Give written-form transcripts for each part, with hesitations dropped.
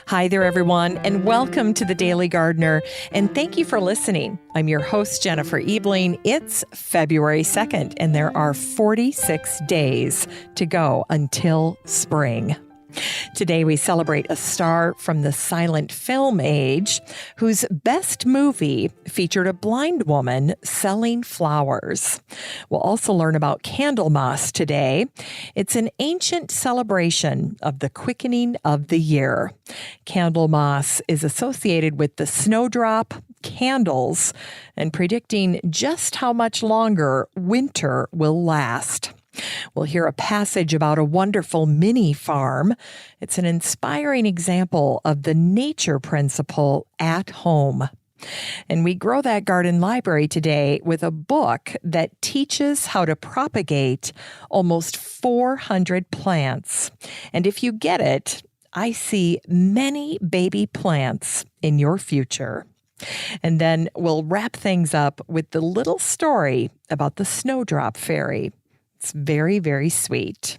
Hi there, everyone, and welcome to the Daily Gardener, and thank you for listening. I'm your host, Jennifer Ebling. It's February 2nd, and there are 46 days to go until spring. Today, we celebrate a star from the silent film age whose best movie featured a blind woman selling flowers. We'll also learn about Candlemas today. It's an ancient celebration of the quickening of the year. Candlemas is associated with the snowdrop, candles, and predicting just how much longer winter will last. We'll hear a passage about a wonderful mini farm. It's an inspiring example of the nature principle at home. And we grow that garden library today with a book that teaches how to propagate almost 400 plants. And if you get it, I see many baby plants in your future. And then we'll wrap things up with the little story about the snowdrop fairy. It's very, very sweet.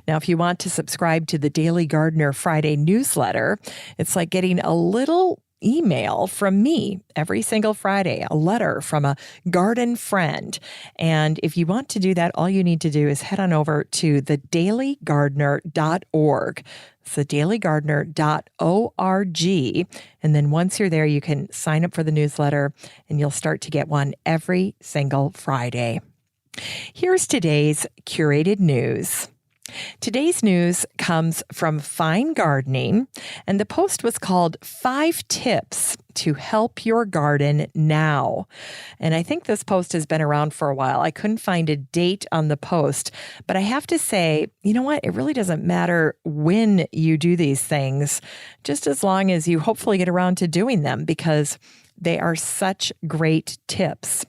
Now, if you want to subscribe to the Daily Gardener Friday newsletter, it's like getting a little email from me every single Friday, a letter from a garden friend. And if you want to do that, all you need to do is head on over to thedailygardener.org. It's thedailygardener.org. And then once you're there, you can sign up for the newsletter and you'll start to get one every single Friday. Here's today's curated news. Today's news comes from Fine Gardening, and the post was called 5 Tips to Help Your Garden Now. And I think this post has been around for a while. I couldn't find a date on the post, but I have to say, you know what? It really doesn't matter when you do these things, just as long as you hopefully get around to doing them, because they are such great tips.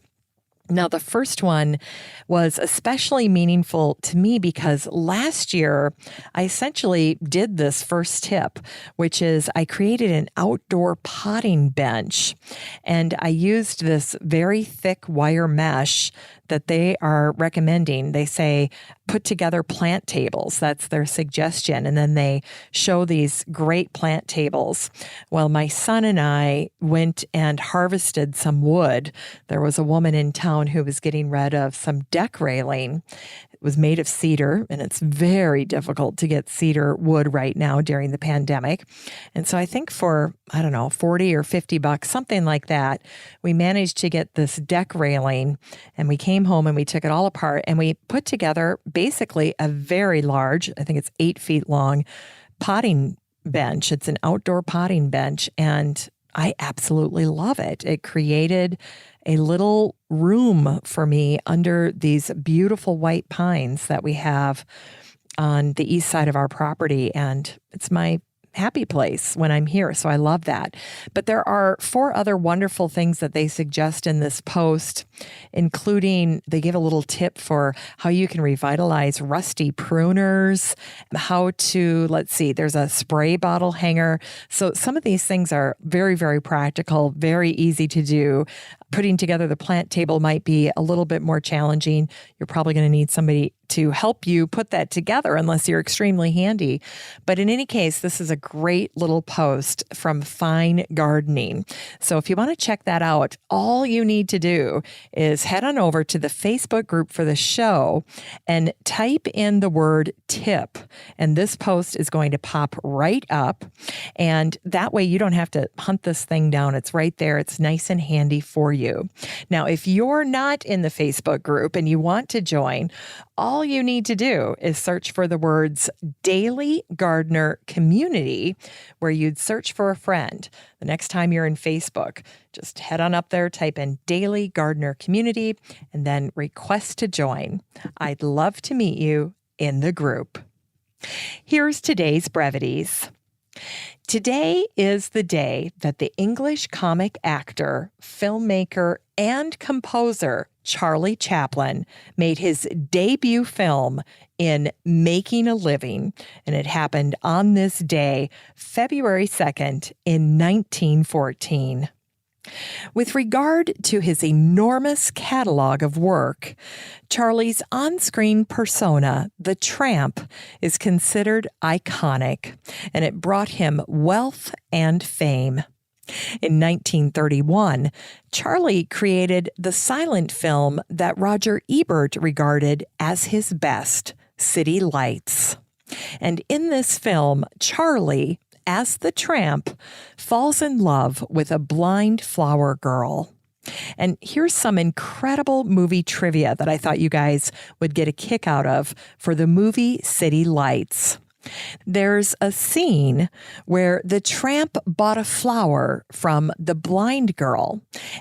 Now, the first one was especially meaningful to me because last year I essentially did this first tip, which is I created an outdoor potting bench, and I used this very thick wire mesh that they are recommending. They say put together plant tables. That's their suggestion. And then they show these great plant tables. Well, my son and I went and harvested some wood. There was a woman in town who was getting rid of some deck railing. It was made of cedar, and it's very difficult to get cedar wood right now during the pandemic. And so I think for, $40 or $50, something like that, we managed to get this deck railing, and we came home and we took it all apart and we put together basically a very large, I think it's 8 feet long, potting bench. It's an outdoor potting bench, and I absolutely love it. It created a little room for me under these beautiful white pines that we have on the east side of our property. And it's my happy place when I'm here. So I love that. But there are 4 other wonderful things that they suggest in this post, including they give a little tip for how you can revitalize rusty pruners, how to, there's a spray bottle hanger. So some of these things are very, very practical, very easy to do. Putting together the plant table might be a little bit more challenging. You're probably going to need somebody to help you put that together unless you're extremely handy. But in any case, this is a great little post from Fine Gardening. So if you want to check that out, all you need to do is head on over to the Facebook group for the show and type in the word tip. And this post is going to pop right up. And that way you don't have to hunt this thing down. It's right there. It's nice and handy for you. Now, if you're not in the Facebook group and you want to join, all you need to do is search for the words Daily Gardener Community, where you'd search for a friend. The next time you're in Facebook, just head on up there, type in Daily Gardener Community, and then request to join. I'd love to meet you in the group. Here's today's brevities. Today is the day that the English comic actor, filmmaker, and composer Charlie Chaplin made his debut film in Making a Living, and it happened on this day, February 2nd in 1914. With regard to his enormous catalog of work, Charlie's on-screen persona, the tramp, is considered iconic, and it brought him wealth and fame. In 1931, Charlie created the silent film that Roger Ebert regarded as his best, City Lights. And in this film, Charlie, as the tramp, falls in love with a blind flower girl. And here's some incredible movie trivia that I thought you guys would get a kick out of for the movie City Lights. There's a scene where the tramp bought a flower from the blind girl,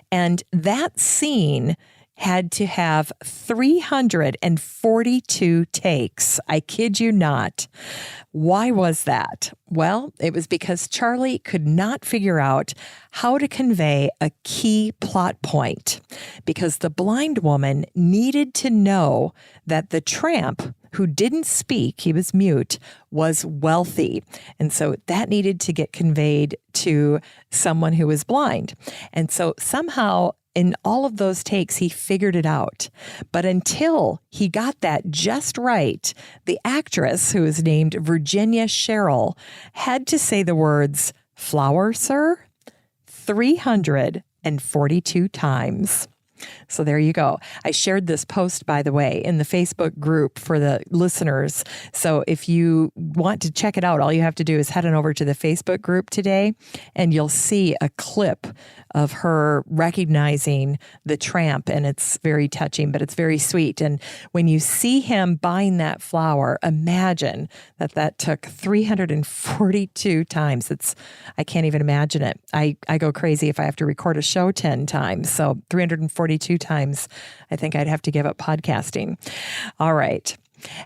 and that scene had to have 342 takes. I kid you not. Why was that? Well, it was because Charlie could not figure out how to convey a key plot point, because the blind woman needed to know that the tramp, who didn't speak, he was mute, was wealthy. And so that needed to get conveyed to someone who was blind. And so somehow in all of those takes, he figured it out. But until he got that just right, the actress, who is named Virginia Sherrill, had to say the words, "Flower, sir?" 342 times. So there you go. I shared this post, by the way, in the Facebook group for the listeners. So if you want to check it out, all you have to do is head on over to the Facebook group today, and you'll see a clip of her recognizing the tramp, and it's very touching, but it's very sweet. And when you see him buying that flower, imagine that took 342 times. I can't even imagine it. I go crazy if I have to record a show 10 times. So 342 times, I think I'd have to give up podcasting. All right.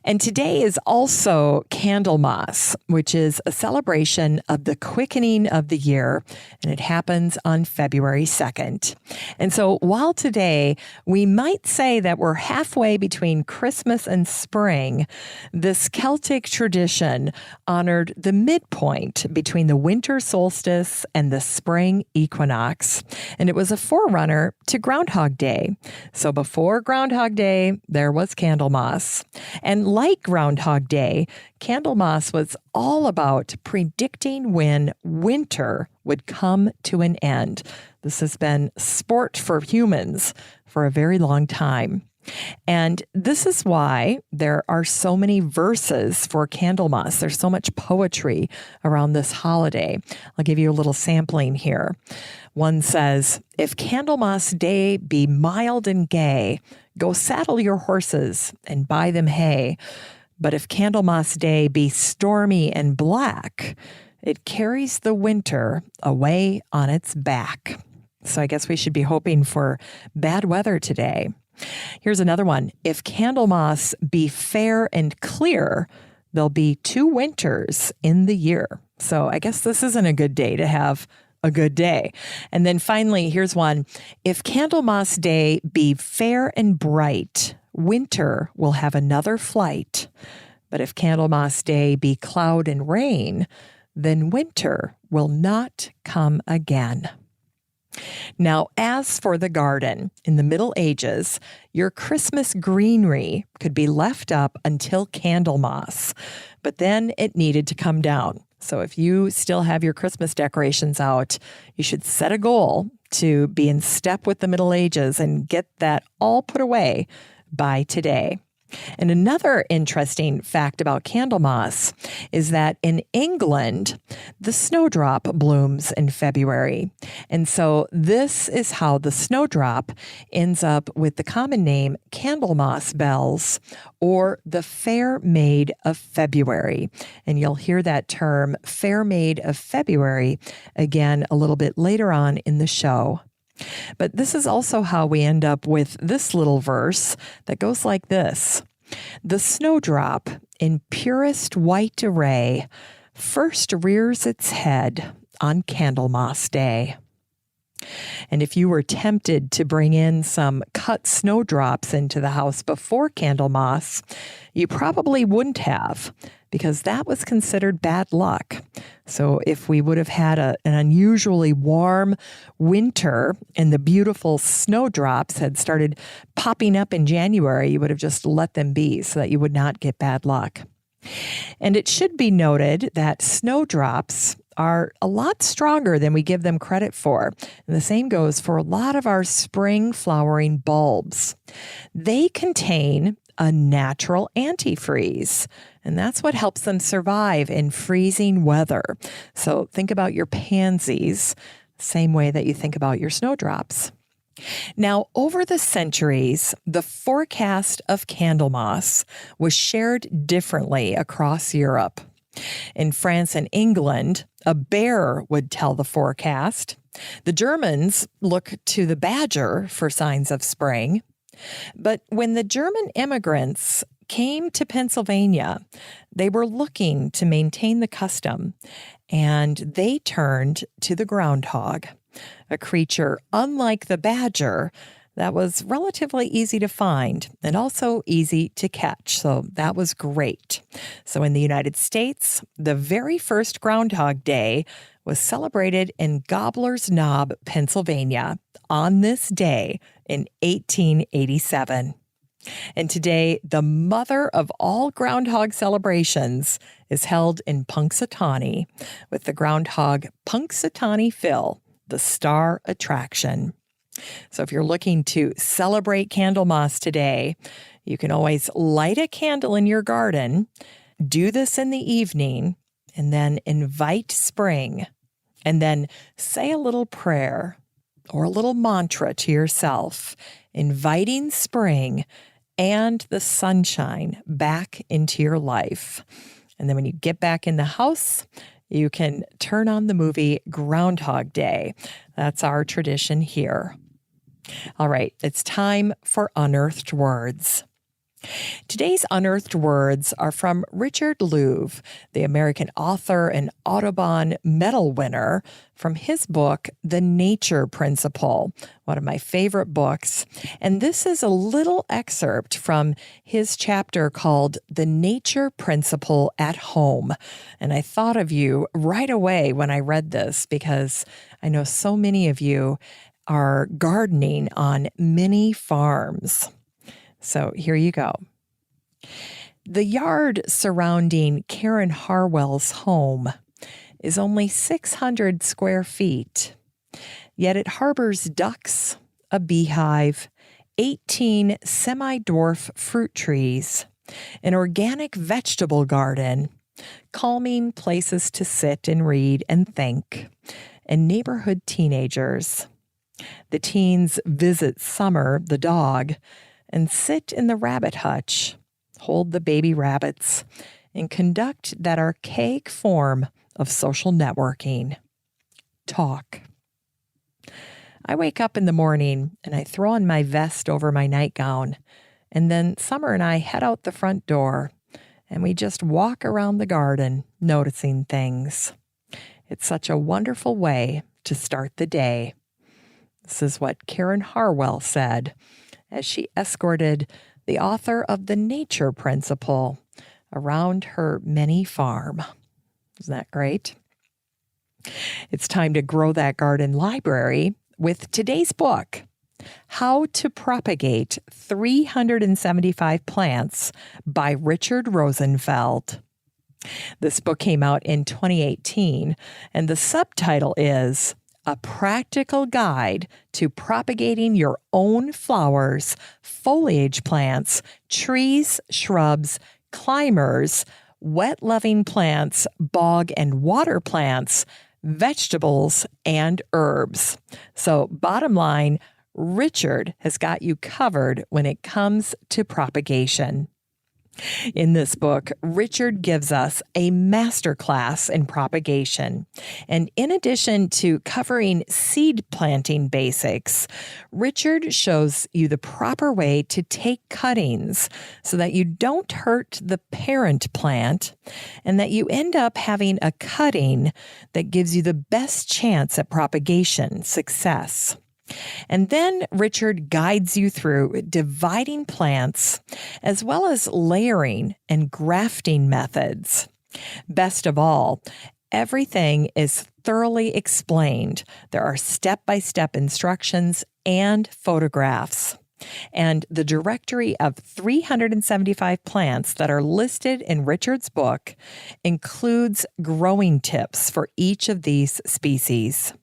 And today is also Candlemas, which is a celebration of the quickening of the year, and it happens on February 2nd. And so while today we might say that we're halfway between Christmas and spring, this Celtic tradition honored the midpoint between the winter solstice and the spring equinox, and it was a forerunner to Groundhog Day. So before Groundhog Day, there was Candlemas. And like Groundhog Day, Candlemas was all about predicting when winter would come to an end. This has been sport for humans for a very long time. And this is why there are so many verses for Candlemas. There's so much poetry around this holiday. I'll give you a little sampling here. One says, "If Candlemas Day be mild and gay, go saddle your horses and buy them hay. But if Candlemas Day be stormy and black, it carries the winter away on its back." So I guess we should be hoping for bad weather today. Here's another one. "If Candlemas be fair and clear, there'll be 2 winters in the year." So I guess this isn't a good day to have a good day. And then finally, here's one. "If Candlemas Day be fair and bright, winter will have another flight. But if Candlemas Day be cloud and rain, then winter will not come again." Now, as for the garden, in the Middle Ages, your Christmas greenery could be left up until Candlemas, but then it needed to come down. So if you still have your Christmas decorations out, you should set a goal to be in step with the Middle Ages and get that all put away by today. And another interesting fact about Candlemas is that in England, the snowdrop blooms in February. And so this is how the snowdrop ends up with the common name Candlemas bells, or the Fair Maid of February. And you'll hear that term, Fair Maid of February, again a little bit later on in the show. But this is also how we end up with this little verse that goes like this. "The snowdrop in purest white array first rears its head on Candlemas Day." And if you were tempted to bring in some cut snowdrops into the house before Candlemas, you probably wouldn't have, because that was considered bad luck. So if we would have had an unusually warm winter and the beautiful snowdrops had started popping up in January, you would have just let them be so that you would not get bad luck. And it should be noted that snowdrops are a lot stronger than we give them credit for. And the same goes for a lot of our spring flowering bulbs. They contain a natural antifreeze, and that's what helps them survive in freezing weather. So think about your pansies, same way that you think about your snowdrops. Now, over the centuries, the forecast of Candlemas was shared differently across Europe. In France and England, a bear would tell the forecast. The Germans look to the badger for signs of spring. But when the German immigrants came to Pennsylvania, they were looking to maintain the custom, and they turned to the groundhog, a creature unlike the badger that was relatively easy to find and also easy to catch. So that was great. So in the United States, the very first Groundhog Day was celebrated in Gobbler's Knob, Pennsylvania, on this day in 1887. And today, the mother of all groundhog celebrations is held in Punxsutawney, with the groundhog Punxsutawney Phil, the star attraction. So if you're looking to celebrate Candlemas today, you can always light a candle in your garden, do this in the evening, and then invite spring, and then say a little prayer or a little mantra to yourself, inviting spring and the sunshine back into your life. And then when you get back in the house, you can turn on the movie Groundhog Day. That's our tradition here. All right, it's time for Unearthed Words. Today's unearthed words are from Richard Louv, the American author and Audubon Medal winner, from his book, The Nature Principle, one of my favorite books. And this is a little excerpt from his chapter called The Nature Principle at Home. And I thought of you right away when I read this because I know so many of you are gardening on mini farms. So here you go. The yard surrounding Karen Harwell's home is only 600 square feet, yet it harbors ducks, a beehive, 18 semi-dwarf fruit trees, an organic vegetable garden, calming places to sit and read and think, and neighborhood teenagers. The teens visit Summer, the dog, and sit in the rabbit hutch, hold the baby rabbits, and conduct that archaic form of social networking. Talk. I wake up in the morning and I throw on my vest over my nightgown, and then Summer and I head out the front door and we just walk around the garden noticing things. It's such a wonderful way to start the day. This is what Karen Harwell said as she escorted the author of The Nature Principle around her mini farm. Isn't that great? It's time to grow that garden library with today's book, How to Propagate 375 Plants by Richard Rosenfeld. This book came out in 2018, and the subtitle is A Practical Guide to Propagating Your Own Flowers, Foliage Plants, Trees, Shrubs, Climbers, Wet-Loving Plants, Bog and Water Plants, Vegetables, and Herbs. So bottom line, Richard has got you covered when it comes to propagation. In this book, Richard gives us a masterclass in propagation. And in addition to covering seed planting basics, Richard shows you the proper way to take cuttings so that you don't hurt the parent plant and that you end up having a cutting that gives you the best chance at propagation success. And then Richard guides you through dividing plants as well as layering and grafting methods. Best of all, everything is thoroughly explained. There are step-by-step instructions and photographs. And the directory of 375 plants that are listed in Richard's book includes growing tips for each of these species.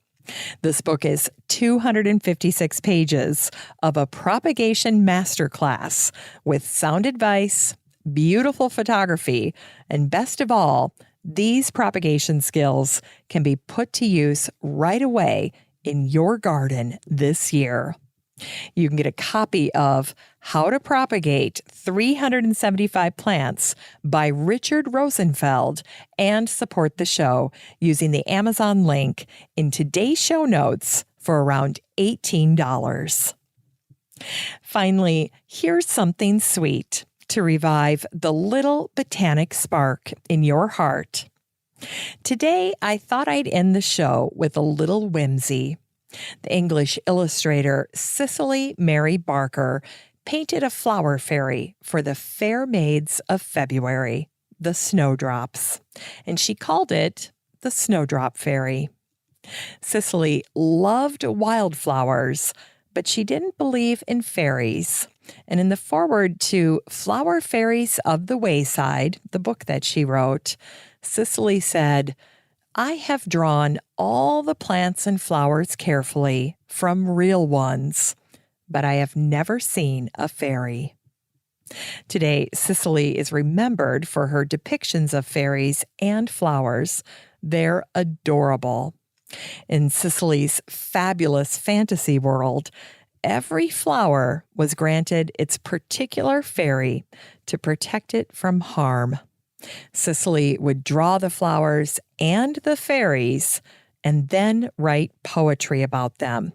This book is 256 pages of a propagation masterclass with sound advice, beautiful photography, and best of all, these propagation skills can be put to use right away in your garden this year. You can get a copy of How to Propagate 375 Plants by Richard Rosenfeld and support the show using the Amazon link in today's show notes for around $18. Finally, here's something sweet to revive the little botanic spark in your heart. Today, I thought I'd end the show with a little whimsy. The English illustrator Cicely Mary Barker painted a flower fairy for the fair maids of February, the snowdrops, and she called it the Snowdrop Fairy. Cicely loved wildflowers, but she didn't believe in fairies. And in the foreword to Flower Fairies of the Wayside, the book that she wrote, Cicely said, "I have drawn all the plants and flowers carefully from real ones, but I have never seen a fairy." Today, Cicely is remembered for her depictions of fairies and flowers. They're adorable. In Cicely's fabulous fantasy world, every flower was granted its particular fairy to protect it from harm. Cicely would draw the flowers and the fairies and then write poetry about them.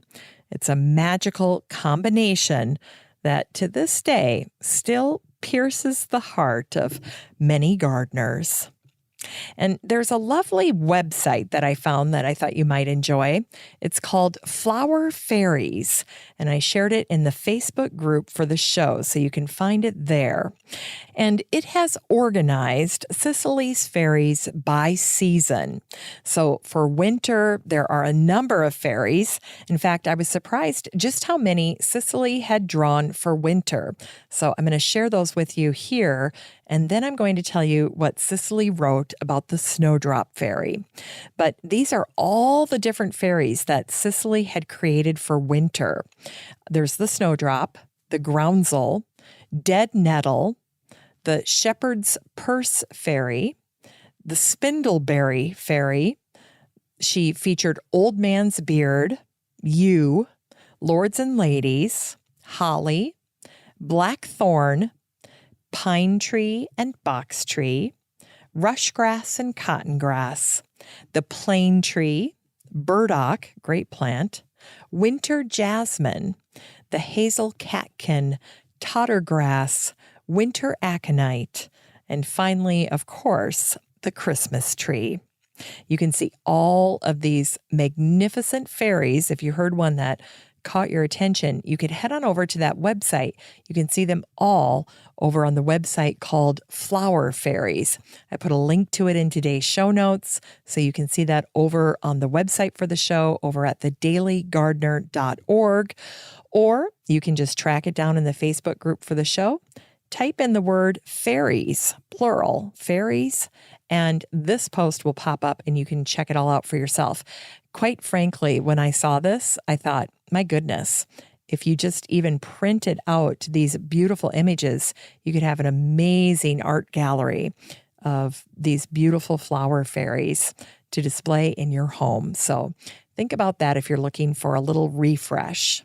It's a magical combination that to this day still pierces the heart of many gardeners. And there's a lovely website that I found that I thought you might enjoy. It's called Flower Fairies, and I shared it in the Facebook group for the show, so you can find it there. And it has organized Cicely's fairies by season. So for winter, there are a number of fairies. In fact, I was surprised just how many Cicely had drawn for winter. So I'm going to share those with you here. And then I'm going to tell you what Cicely wrote about the Snowdrop Fairy. But these are all the different fairies that Cicely had created for winter. There's the Snowdrop, the Groundsel, Dead Nettle, the Shepherd's Purse Fairy, the Spindleberry Fairy. She featured Old Man's Beard, Yew, Lords and Ladies, Holly, Blackthorn, Pine Tree and Box Tree, Rushgrass and Cotton Grass, the Plane Tree, Burdock, great plant, Winter Jasmine, the Hazel Catkin, Tottergrass, Winter Aconite, and finally, of course, the Christmas tree. You can see all of these magnificent fairies. If you heard one that caught your attention, you could head on over to that website. You can see them all over on the website called Flower Fairies. I put a link to it in today's show notes, so you can see that over on the website for the show over at thedailygardener.org, or you can just track it down in the Facebook group for the show. Type in the word fairies, plural, fairies, and this post will pop up and you can check it all out for yourself. Quite frankly, when I saw this, I thought, my goodness, if you just even printed out these beautiful images, you could have an amazing art gallery of these beautiful flower fairies to display in your home. So think about that if you're looking for a little refresh.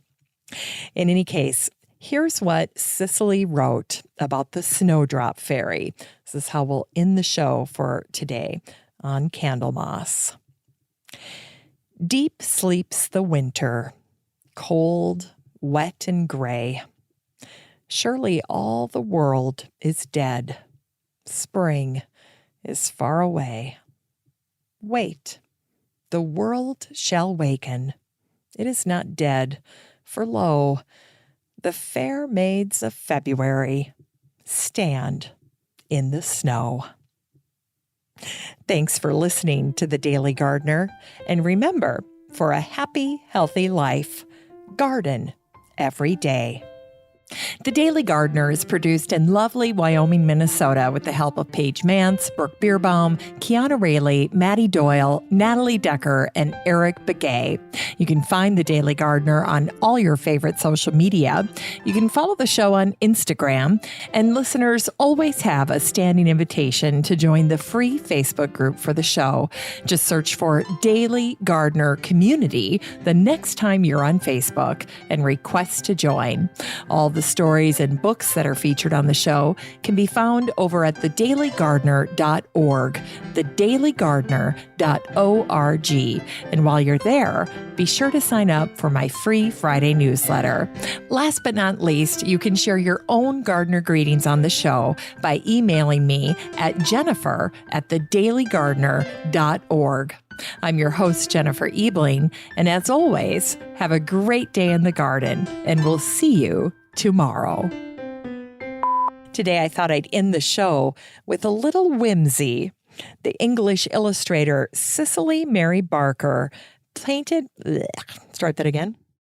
In any case, here's what Cicely wrote about the Snowdrop Fairy. This is how we'll end the show for today on Candlemas. Deep sleeps the winter, cold, wet, and gray. Surely all the world is dead. Spring is far away. Wait, the world shall waken. It is not dead, for lo, the fair maids of February stand in the snow. Thanks for listening to The Daily Gardener. And remember, for a happy, healthy life, garden every day. The Daily Gardener is produced in lovely Wyoming, Minnesota with the help of Paige Mance, Brooke Bierbaum, Kiana Rayleigh, Maddie Doyle, Natalie Decker, and Eric Begay. You can find The Daily Gardener on all your favorite social media. You can follow the show on Instagram, and listeners always have a standing invitation to join the free Facebook group for the show. Just search for Daily Gardener Community the next time you're on Facebook and request to join. All the stories and books that are featured on the show can be found over at thedailygardener.org, thedailygardener.org. And while you're there, be sure to sign up for my free Friday newsletter. Last but not least, you can share your own gardener greetings on the show by emailing me at jennifer@thedailygardener.org. I'm your host, Jennifer Ebling, and as always, have a great day in the garden, and we'll see you tomorrow. Today, I thought I'd end the show with a little whimsy. The English illustrator Cicely Mary Barker painted... Start that again.